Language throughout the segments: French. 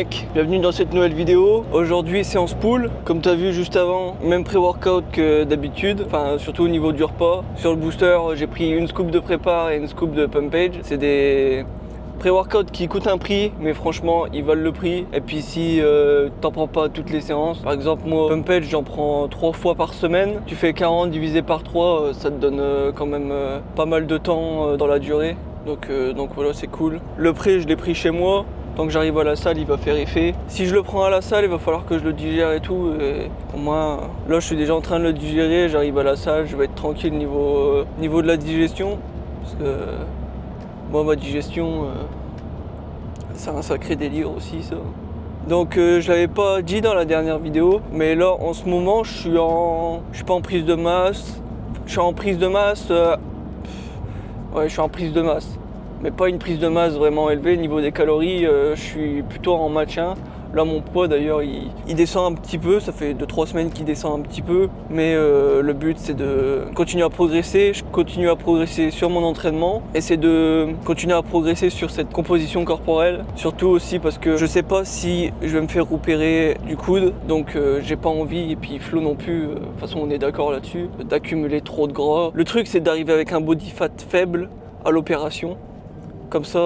mecs, bienvenue dans cette nouvelle vidéo. Aujourd'hui séance pull, comme tu as vu juste avant, même pré-workout que d'habitude, enfin surtout au niveau du repas. Sur le booster, j'ai pris une scoop de prépare et une scoop de pumpage. C'est des pré-workout qui coûtent un prix, mais franchement ils valent le prix. Et puis si t'en prends pas toutes les séances, par exemple moi pumpage j'en prends 3 fois par semaine. Tu fais 40 divisé par 3, ça te donne quand même pas mal de temps dans la durée. Donc voilà, c'est cool. Le pré je l'ai pris chez moi. Tant que j'arrive à la salle, il va faire effet. Si je le prends à la salle, il va falloir que je le digère et tout. Et au moins, là, je suis déjà en train de le digérer. J'arrive à la salle, je vais être tranquille niveau de la digestion. Parce que moi, ma digestion, c'est un sacré délire aussi, ça. Donc, je l'avais pas dit dans la dernière vidéo, mais là, en ce moment, je suis pas en prise de masse. Je suis en prise de masse. Ouais, je suis en prise de masse. Mais pas une prise de masse vraiment élevée. Niveau des calories, je suis plutôt en maintien. Là, mon poids d'ailleurs, il descend un petit peu. Ça fait 2-3 semaines qu'il descend un petit peu. Mais le but, c'est de continuer à progresser. Je continue à progresser sur mon entraînement. Et c'est de continuer à progresser sur cette composition corporelle. Surtout aussi parce que je sais pas si je vais me faire opérer du coude. Donc, j'ai pas envie, et puis Flo non plus. De toute façon, on est d'accord là-dessus, d'accumuler trop de gras. Le truc, c'est d'arriver avec un body fat faible à l'opération. Comme ça,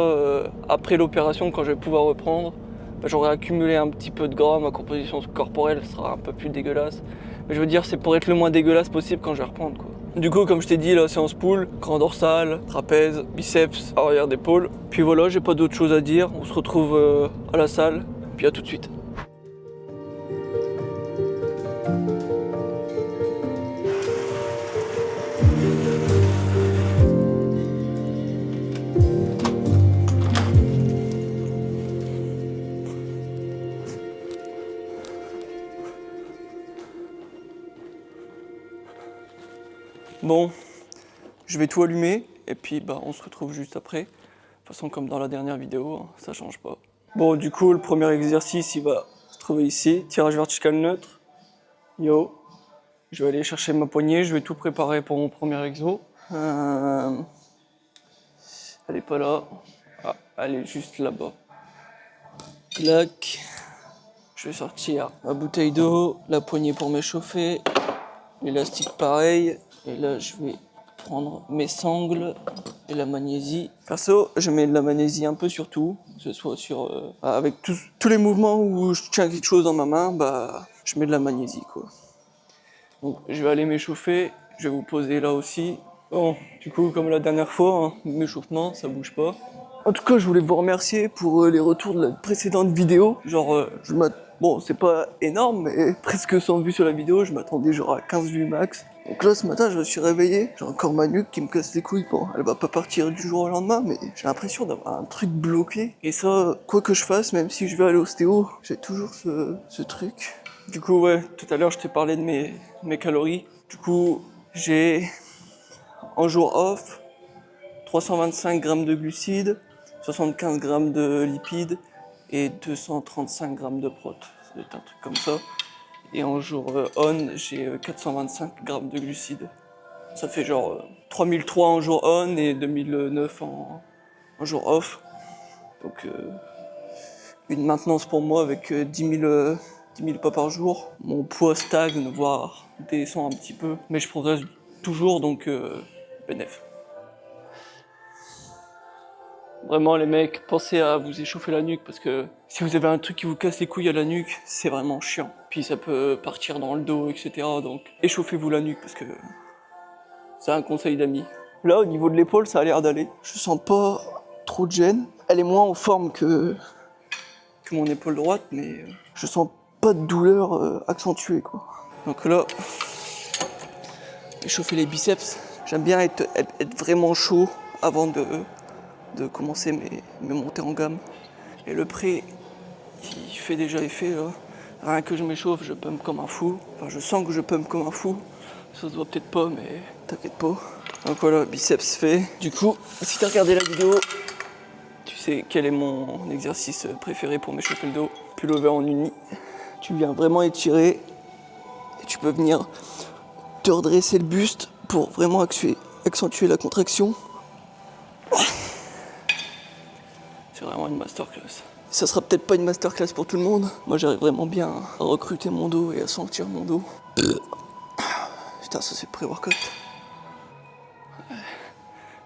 après l'opération, quand je vais pouvoir reprendre, j'aurai accumulé un petit peu de gras, ma composition corporelle sera un peu plus dégueulasse. Mais je veux dire, c'est pour être le moins dégueulasse possible quand je vais reprendre, quoi. Du coup, comme je t'ai dit, la séance pull, grand dorsal, trapèze, biceps, arrière d'épaule. Puis voilà, j'ai pas d'autre chose à dire. On se retrouve à la salle, puis à tout de suite. Bon, je vais tout allumer et puis on se retrouve juste après. De toute façon, comme dans la dernière vidéo, hein, ça change pas. Bon, du coup, le premier exercice, il va se trouver ici. Tirage vertical neutre. Yo. Je vais aller chercher ma poignée, je vais tout préparer pour mon premier exo. Elle est pas là. Ah, elle est juste là-bas. Clac. Je vais sortir ma bouteille d'eau, la poignée pour m'échauffer, l'élastique pareil. Et là, je vais prendre mes sangles et la magnésie. Perso, je mets de la magnésie un peu sur tout, que ce soit avec tous les mouvements où je tiens quelque chose dans ma main, je mets de la magnésie, quoi. Donc, je vais aller m'échauffer, je vais vous poser là aussi. Bon, du coup, comme la dernière fois, hein, m'échauffement, ça bouge pas. En tout cas, je voulais vous remercier pour les retours de la précédente vidéo. Genre, bon, c'est pas énorme, mais presque 100 vues sur la vidéo, je m'attendais genre à 15 vues max. Donc là, ce matin, je me suis réveillé, j'ai encore ma nuque qui me casse les couilles. Bon, elle va pas partir du jour au lendemain, mais j'ai l'impression d'avoir un truc bloqué. Et ça, quoi que je fasse, même si je vais à l'ostéo, j'ai toujours ce truc. Du coup, ouais, tout à l'heure, je t'ai parlé de mes calories. Du coup, j'ai, en jour off, 325 grammes de glucides, 75 grammes de lipides et 235 grammes de prot. Ça doit être un truc comme ça. Et en jour on, j'ai 425 grammes de glucides. Ça fait genre 3003 en jour on et 2009 en jour off. Donc une maintenance pour moi avec 10 000 pas par jour. Mon poids stagne, voire descend un petit peu. Mais je progresse toujours, donc bénéf. Vraiment les mecs, pensez à vous échauffer la nuque parce que si vous avez un truc qui vous casse les couilles à la nuque, c'est vraiment chiant. Puis ça peut partir dans le dos, etc. Donc échauffez-vous la nuque parce que c'est un conseil d'ami. Là au niveau de l'épaule ça a l'air d'aller. Je sens pas trop de gêne. Elle est moins en forme que mon épaule droite, mais je sens pas de douleur accentuée, quoi. Donc là, échauffer les biceps. J'aime bien être vraiment chaud avant de commencer mes montées en gamme. Et le pré, il fait déjà effet là. Rien que je m'échauffe, je pump comme un fou. Enfin, je sens que je pump comme un fou. Ça se voit peut-être pas, mais t'inquiète pas. Donc voilà, biceps fait. Du coup, si t'as regardé la vidéo, tu sais quel est mon exercice préféré pour m'échauffer le dos. Pullover en uni. Tu viens vraiment étirer et tu peux venir te redresser le buste pour vraiment accentuer la contraction. C'est vraiment une masterclass. Ça sera peut-être pas une masterclass pour tout le monde. Moi j'arrive vraiment bien à recruter mon dos et à sentir mon dos. Putain, ça c'est pré-workout.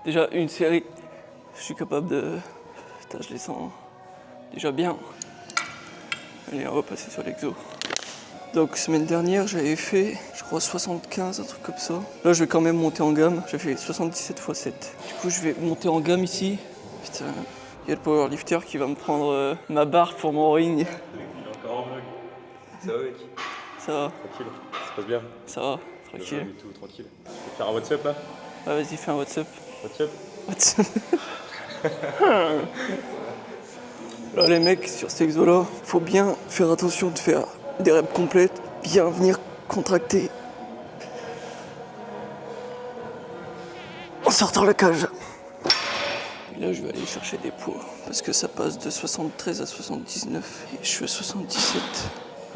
Déjà une série, je suis capable de... Putain, je les sens déjà bien. Allez, on va passer sur l'exo. Donc semaine dernière j'avais fait, je crois 75, un truc comme ça. Là je vais quand même monter en gamme, j'ai fait 77 x 7. Du coup je vais monter en gamme ici. Putain, il y a le powerlifter qui va me prendre ma barre pour mon ring. Il est encore en vlog. Ça va mec? Ça va, Tranquille, ça se passe bien? ça va, Le tranquille. vlog et tout, tranquille. Tu veux faire un WhatsApp là? Ouais, vas-y, fais un WhatsApp. WhatsApp? WhatsApp. Là les mecs, sur cet exo là, faut bien faire attention de faire des reps complètes, bien venir contracter en sortant la cage. Et là je vais aller chercher des poids parce que ça passe de 73 à 79 et je suis à 77.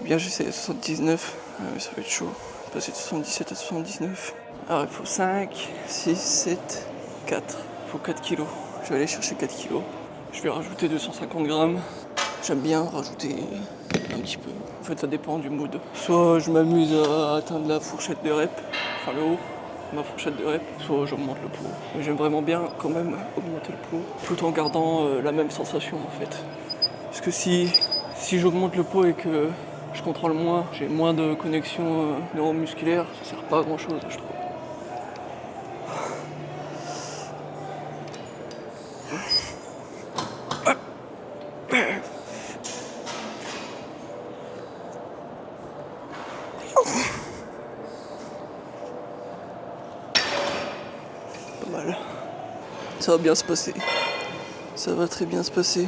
Ou bien j'essaie à 79, mais ça va être chaud. Passer de 77 à 79. Alors il faut 5, 6, 7, 4. Il faut 4 kilos. Je vais aller chercher 4 kilos. Je vais rajouter 250 grammes. J'aime bien rajouter un petit peu. En fait, ça dépend du mood. Soit je m'amuse à atteindre la fourchette de rep, enfin le haut, ma fourchette de rep, soit j'augmente le poids. Mais j'aime vraiment bien quand même augmenter le poids, tout en gardant la même sensation en fait. Parce que si j'augmente le poids et que je contrôle moins, j'ai moins de connexion neuromusculaire, ça sert pas à grand chose, je trouve. Pas mal. Ça va bien se passer. Ça va très bien se passer.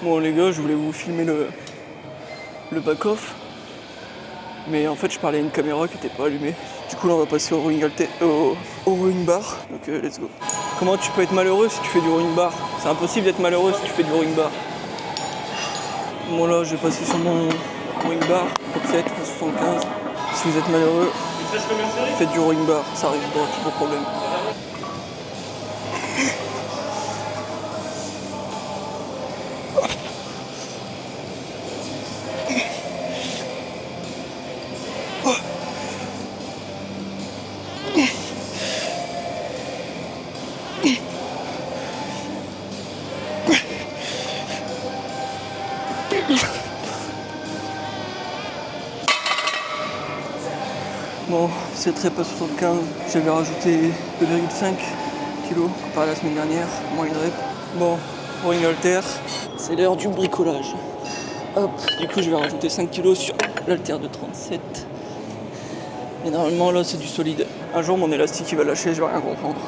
Bon les gars, je voulais vous filmer le back-off, mais en fait je parlais à une caméra qui n'était pas allumée. Du coup là on va passer au rowing au rowing bar, donc let's go. Comment tu peux être malheureux si tu fais du rowing bar? C'est impossible d'être malheureux si tu fais du rowing bar. Bon là je vais passer sur mon rowing bar, top 7 à 75. Si vous êtes malheureux, faites du rowing bar, ça résoudra tous vos problèmes. Bon, cette rep à 75, j'avais rajouté 2,5 kg comparé à la semaine dernière, moins une rep. Bon, rowing halter, c'est l'heure du bricolage. Hop, du coup je vais rajouter 5 kg sur l'halter de 37. Et normalement là c'est du solide. Un jour mon élastique il va lâcher, je vais rien comprendre.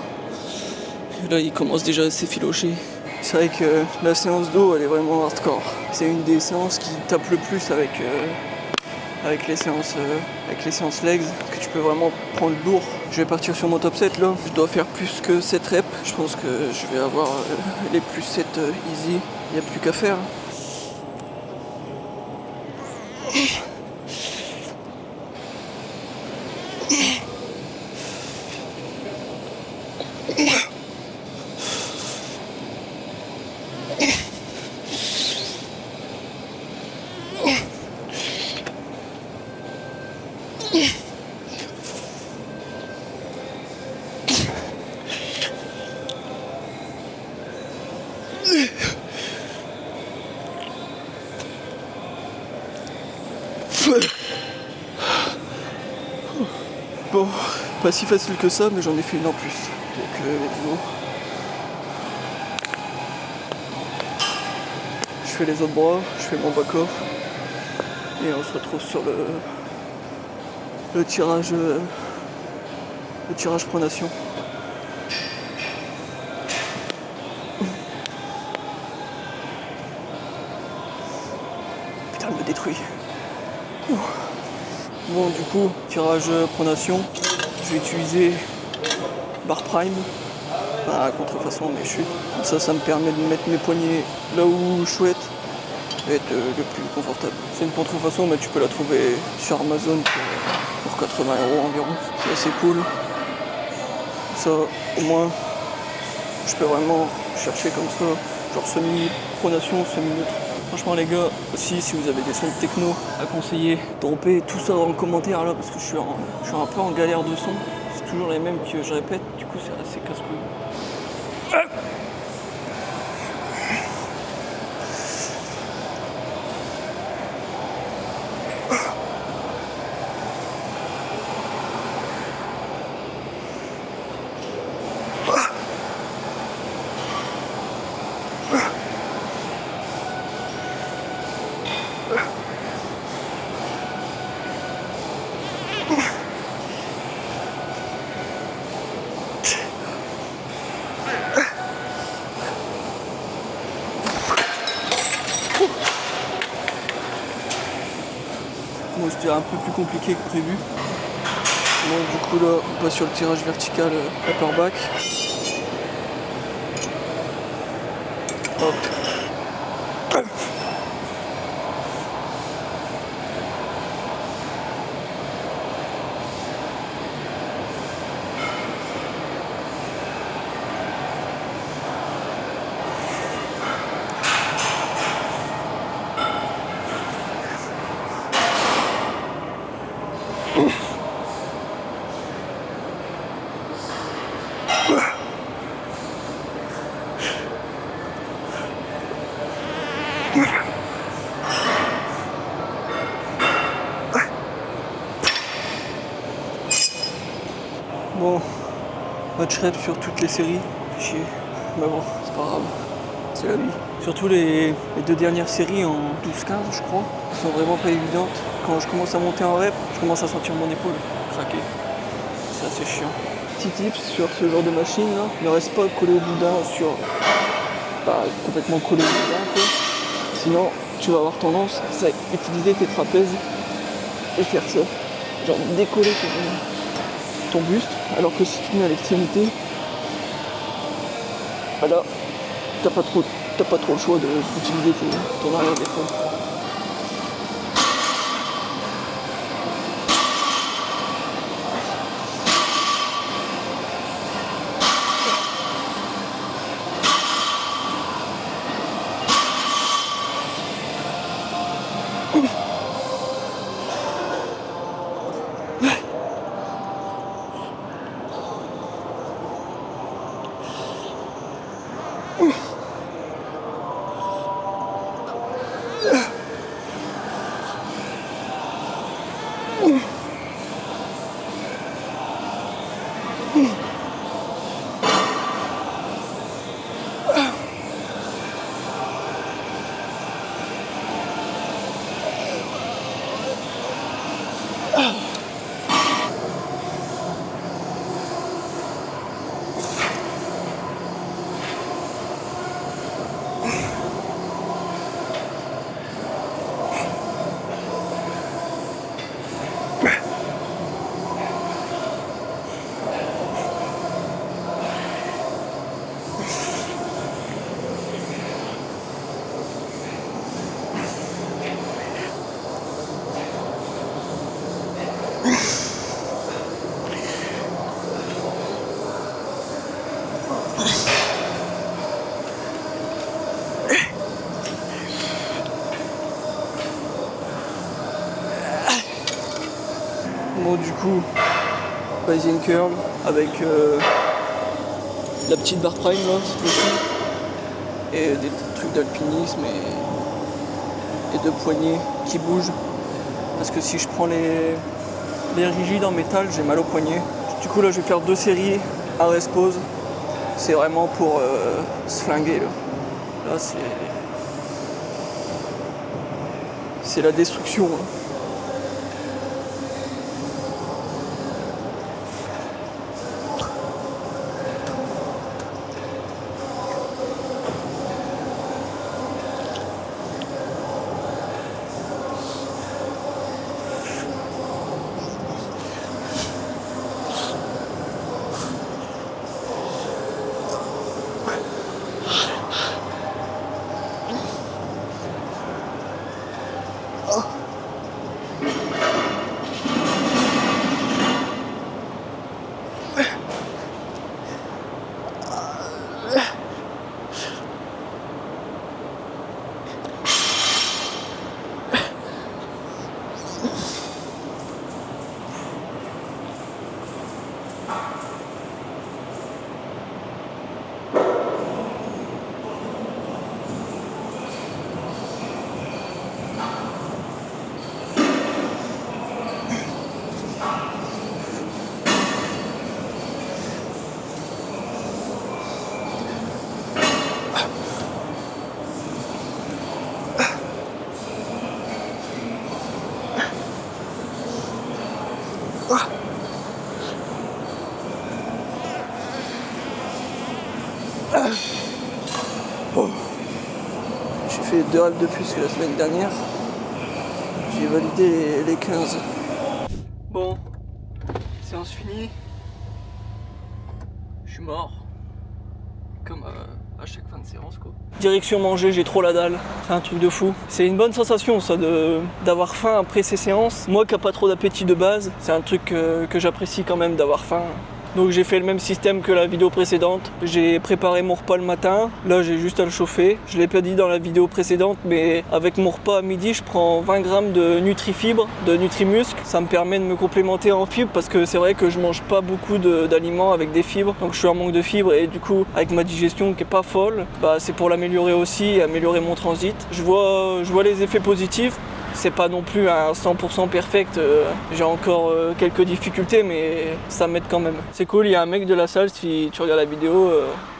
Et là il commence déjà à s'effilocher. C'est vrai que la séance dos elle est vraiment hardcore. C'est une des séances qui tape le plus avec les séances legs, que tu peux vraiment prendre lourd. Je vais partir sur mon top 7 là. Je dois faire plus que 7 reps. Je pense que je vais avoir les plus 7 easy. Il n'y a plus qu'à faire. Bon, Pas si facile que ça, mais j'en ai fait une en plus. Donc let's go. Je fais les autres bras, je fais mon back-off. Et on se retrouve sur le tirage pronation. Putain, elle me détruit. Bon, du coup, tirage pronation, je vais utiliser barre prime, à contrefaçon de mes chutes. Comme ça me permet de mettre mes poignets là où je souhaite et être le plus confortable. C'est une contrefaçon, mais tu peux la trouver sur Amazon pour 80 € environ. C'est assez cool. Ça, au moins, je peux vraiment chercher comme ça, genre semi-pronation, semi-neutre. Franchement les gars, aussi si vous avez des sons de techno à conseiller, droppez tout ça en commentaire là parce que je suis un peu en galère de son. C'est toujours les mêmes que je répète, du coup c'est assez casse-couille. Bon, c'était un peu plus compliqué que prévu. Bon, du coup là, on passe sur le tirage vertical upper back. Hop. Bon, match rep sur toutes les séries, fait chier. Mais bon, c'est pas grave, c'est la vie. Surtout les 2 dernières séries en 12-15 je crois, sont vraiment pas évidentes. Quand je commence à monter en rep, je commence à sentir mon épaule craquer. C'est assez chiant. Petit tips sur ce genre de machine là, ne reste pas collé au boudin pas complètement collé au boudin quoi. Sinon tu vas avoir tendance à utiliser tes trapèzes et faire ça. Genre décoller ton buste, alors que si tu mets à l'extrémité, bah là, t'as pas trop le choix d'utiliser ton arrière d'épaule. Bon du coup, Bayesian curl avec la petite barre prime là cette fois-ci et des trucs d'alpinisme et de poignets qui bougent parce que si je prends les rigides en métal j'ai mal au poignet, Du coup là je vais faire 2 séries à rest pause. C'est vraiment pour se flinguer là. Là c'est la destruction. Hein. Bon. J'ai fait 2 reps de plus que la semaine dernière. J'ai validé les 15. Bon, séance finie. Je suis mort. Comme à chaque fin de séance quoi. Direction manger, j'ai trop la dalle. C'est un truc de fou. C'est une bonne sensation ça d'avoir faim après ces séances. Moi qui n'ai pas trop d'appétit de base, c'est un truc que j'apprécie quand même d'avoir faim. Donc j'ai fait le même système que la vidéo précédente. J'ai préparé mon repas le matin. Là j'ai juste à le chauffer. Je l'ai pas dit dans la vidéo précédente, mais avec mon repas à midi, je prends 20 grammes de Nutrifibres, de Nutrimuscle. Ça me permet de me complémenter en fibres parce que c'est vrai que je mange pas beaucoup d'aliments avec des fibres. Donc je suis en manque de fibres et du coup avec ma digestion qui est pas folle, c'est pour l'améliorer aussi et améliorer mon transit. Je vois les effets positifs. C'est pas non plus un 100% perfect, j'ai encore quelques difficultés mais ça m'aide quand même. C'est cool, il y a un mec de la salle, si tu regardes la vidéo,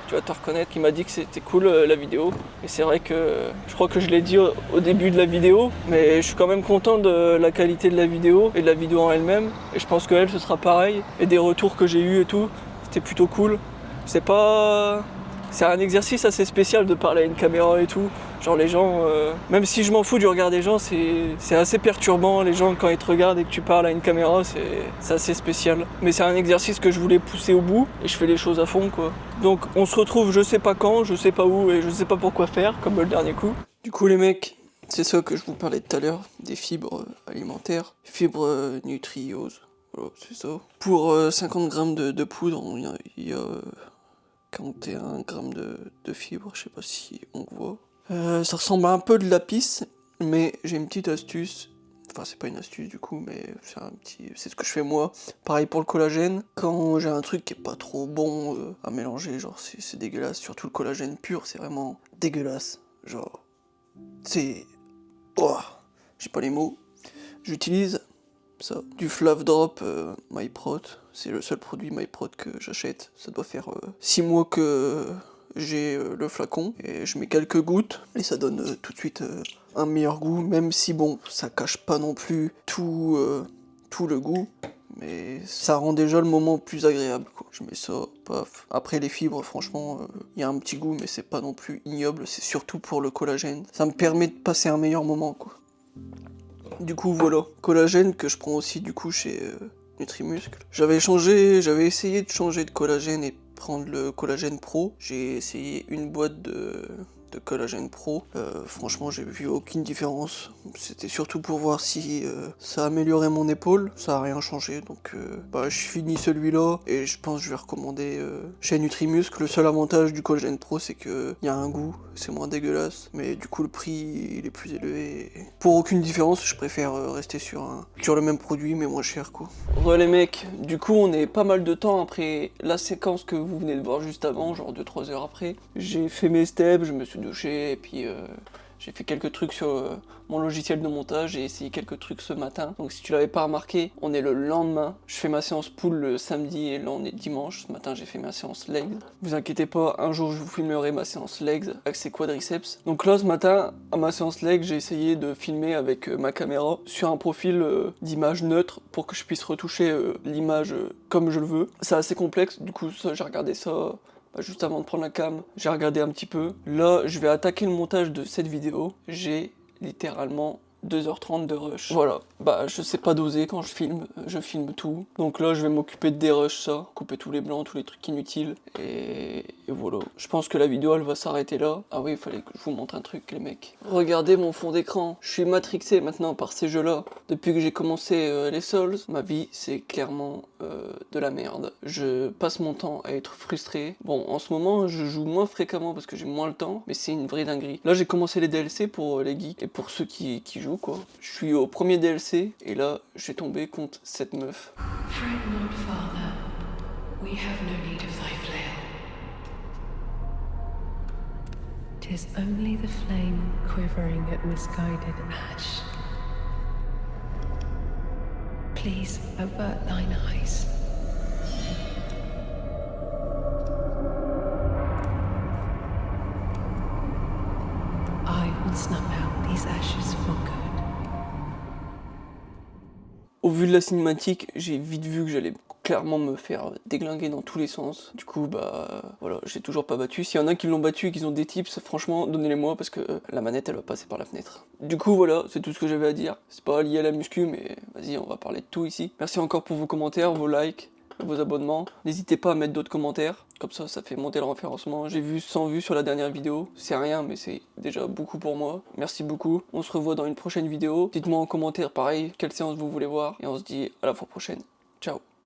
tu vas te reconnaître, qui m'a dit que c'était cool la vidéo. Et c'est vrai que je crois que je l'ai dit au début de la vidéo, mais je suis quand même content de la qualité de la vidéo et de la vidéo en elle-même. Et je pense qu'elle ce sera pareil. Et des retours que j'ai eu et tout, c'était plutôt cool. C'est un exercice assez spécial de parler à une caméra et tout. Genre les gens, même si je m'en fous du regard des gens, c'est assez perturbant. Les gens quand ils te regardent et que tu parles à une caméra, c'est assez spécial. Mais c'est un exercice que je voulais pousser au bout et je fais les choses à fond quoi. Donc on se retrouve je sais pas quand, je sais pas où et je sais pas pourquoi faire, comme le dernier coup. Du coup les mecs, c'est ça que je vous parlais tout à l'heure, des fibres alimentaires, fibres nutriose, voilà c'est ça. Pour 50 grammes de poudre, il y a 41 grammes de fibres, je sais pas si on voit. Ça ressemble à un peu de lapis, mais j'ai une petite astuce. Enfin, c'est pas une astuce du coup, mais c'est ce que je fais moi. Pareil pour le collagène. Quand j'ai un truc qui est pas trop bon à mélanger, genre c'est dégueulasse. Surtout le collagène pur, c'est vraiment dégueulasse. Genre, c'est... Oh, j'ai pas les mots. J'utilise ça, du Flav Drop MyProt. C'est le seul produit MyProt que j'achète. Ça doit faire 6 mois que j'ai le flacon et je mets quelques gouttes et ça donne tout de suite un meilleur goût, même si bon, ça cache pas non plus tout le goût, mais ça rend déjà le moment plus agréable quoi. Je mets ça, paf. Après les fibres, franchement, y a un petit goût, mais c'est pas non plus ignoble, c'est surtout pour le collagène. Ça me permet de passer un meilleur moment quoi. Du coup voilà, collagène que je prends aussi du coup chez Nutrimuscle. J'avais essayé de changer de collagène et prendre le collagène pro. J'ai essayé une boîte de collagène pro. Franchement, j'ai vu aucune différence. C'était surtout pour voir si ça améliorait mon épaule. Ça a rien changé, donc je finis celui-là et je pense que je vais recommander chez Nutrimuscle. Le seul avantage du collagène pro, c'est que il y a un goût, c'est moins dégueulasse, mais du coup le prix il est plus élevé. Et pour aucune différence, je préfère rester sur le même produit mais moins cher quoi. Ouais les mecs, du coup on est pas mal de temps après la séquence que vous venez de voir juste avant, genre 2-3 heures après. J'ai fait mes steps, je me suis douché et puis J'ai fait quelques trucs sur mon logiciel de montage, j'ai essayé quelques trucs ce matin. Donc si tu l'avais pas remarqué, on est le lendemain. Je fais ma séance pull le samedi et là on est dimanche. Ce matin j'ai fait ma séance legs. Vous inquiétez pas, un jour je vous filmerai ma séance legs avec ses quadriceps. Donc là ce matin, à ma séance legs, j'ai essayé de filmer avec ma caméra sur un profil d'image neutre pour que je puisse retoucher l'image comme je le veux. C'est assez complexe, du coup ça, j'ai regardé ça juste avant de prendre la cam. J'ai regardé un petit peu. Là je vais attaquer le montage de cette vidéo. J'ai littéralement 2h30 de rush. Voilà, je sais pas doser quand je filme tout. Donc là je vais m'occuper de dérush ça, couper tous les blancs, tous les trucs inutiles. Et voilà. Je pense que la vidéo elle va s'arrêter là. Ah oui, il fallait que je vous montre un truc les mecs. Regardez mon fond d'écran. Je suis matrixé maintenant par ces jeux là. Depuis que j'ai commencé les Souls, ma vie c'est clairement de la merde. Je passe mon temps à être frustré. Bon, en ce moment je joue moins fréquemment parce que j'ai moins le temps, mais c'est une vraie dinguerie. Là j'ai commencé les DLC pour les geeks et pour ceux qui jouent quoi. Je suis au premier DLC et là je vais tomber contre cette meuf. Fret not, Father. We have no need of thy flail. 'Tis only the flame quivering at misguided ash. Please avert thine eyes. I will snuff out these ashes for good. Au vu de la cinématique, j'ai vite vu que j'allais clairement me faire déglinguer dans tous les sens. Du coup, voilà, j'ai toujours pas battu. S'il y en a qui l'ont battu et qui ont des tips, franchement, donnez-les-moi parce que la manette, elle va passer par la fenêtre. Du coup, voilà, c'est tout ce que j'avais à dire. C'est pas lié à la muscu, mais vas-y, on va parler de tout ici. Merci encore pour vos commentaires, vos likes, vos abonnements. N'hésitez pas à mettre d'autres commentaires. Comme ça fait monter le référencement. J'ai vu 100 vues sur la dernière vidéo. C'est rien, mais c'est déjà beaucoup pour moi. Merci beaucoup. On se revoit dans une prochaine vidéo. Dites-moi en commentaire, pareil, quelle séance vous voulez voir. Et on se dit à la fois prochaine. Ciao.